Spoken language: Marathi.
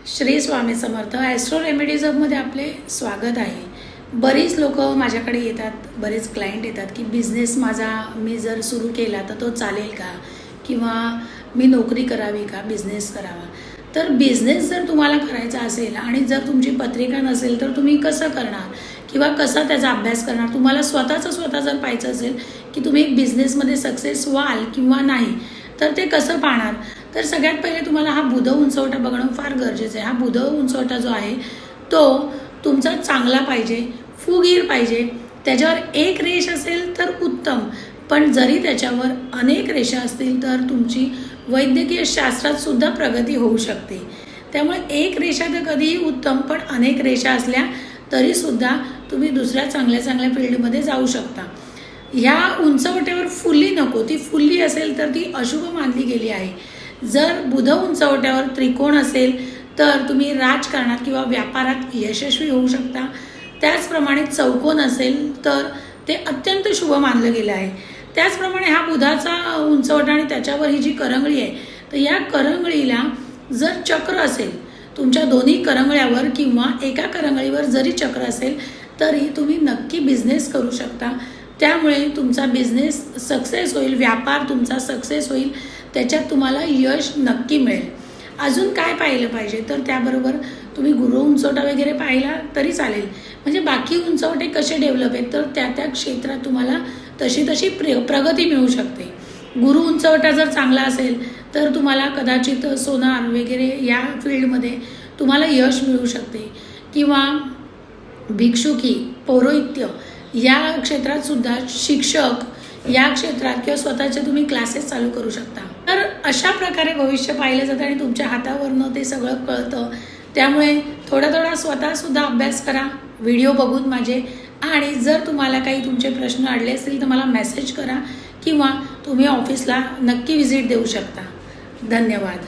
श्री स्वामी समर्थ ॲस्ट्रो रेमेडीज हबमध्ये आपले स्वागत आहे। बरीच लोक माझ्याकडे येतात, बरेच क्लायंट येतात की बिझनेस माझा मी जर सुरू केला तर तो चालेल का, किंवा मी नोकरी करावी का बिझनेस करावा। तर बिझनेस जर तुम्हाला करायचा असेल आणि जर तुमची पत्रिका नसेल तर तुम्ही कसं करणार किंवा कसा त्याचा अभ्यास करणार। तुम्हाला स्वतः जर पाहायचं असेल की तुम्ही एक बिझनेसमध्ये सक्सेस व्हाल किंवा नाही तर ते कसं पाहणार। तर सगळ्यात पहिले तुम्हाला हा बुध उंचवटा बघणं फार गरजेचं आहे। हा बुध उंचवटा जो आहे तो तुमचा चांगला पाहिजे, फुगीर पाहिजे। त्याच्यावर एक रेष असेल तर उत्तम, पण जरी त्याच्यावर अनेक रेषा असतील तर तुमची वैद्यकीय शास्त्रात सुद्धा प्रगती होऊ शकते। त्यामुळे एक रेषा तर कधीही उत्तम, पण अनेक रेषा असल्या तरी सुद्धा तुम्ही दुसऱ्या चांगल्या फील्डमध्ये जाऊ शकता। ह्या उंचवट्यावर फुल्ली नको, ती फुल्ली असेल तर ती अशुभ मानली गेली आहे। जर बुध उंचवट्यावर त्रिकोण असेल तर तुम्ही राजकारणात किंवा व्यापारात यशस्वी होऊ शकता। त्याचप्रमाणे चौकोन असेल तर ते अत्यंत शुभ मानलं गेलं आहे। त्याचप्रमाणे हा बुधाचा उंचवटा आणि त्याच्यावर ही जी करंगळी आहे तर या करंगळीला जर चक्र असेल तुमच्या दोन्ही करंगळ्यावर किंवा एका करंगळीवर जरी चक्र असेल तरी तुम्ही नक्की बिझनेस करू शकता। त्यामुळे तुमचा बिझनेस सक्सेस होईल, व्यापार तुमचा सक्सेस होईल, त्याच्यात तुम्हाला यश नक्की मिळेल। अजून काय पाहिलं पाहिजे तर त्याबरोबर तुम्ही गुरु उंचवटा वगैरे पाहिला तरी चालेल। म्हणजे बाकी उंचवटे कसे डेव्हलप आहेत तर त्या क्षेत्रात तुम्हाला तशी प्रगती मिळू शकते। गुरु उंचवटा जर चांगला असेल तर तुम्हाला कदाचित सोनार वगैरे या फील्डमध्ये तुम्हाला यश मिळू शकते, किंवा भिक्षुकी, पौरोहित्य या क्षेत्रात सुद्धा शिक्षक या क्षेत्रात किंवा स्वतःचे तुम्ही क्लासेस चालू करू शकता। तर अशा प्रकारे भविष्य पाहिलं जातं आणि तुमच्या हातावरनं ते सगळं कळतं। त्यामुळे थोडा स्वतःसुद्धा अभ्यास करा व्हिडिओ बघून माझे, आणि जर तुम्हाला काही तुमचे प्रश्न अडले असतील तर मला मेसेज करा किंवा तुम्ही ऑफिसला नक्की व्हिजिट देऊ शकता। धन्यवाद।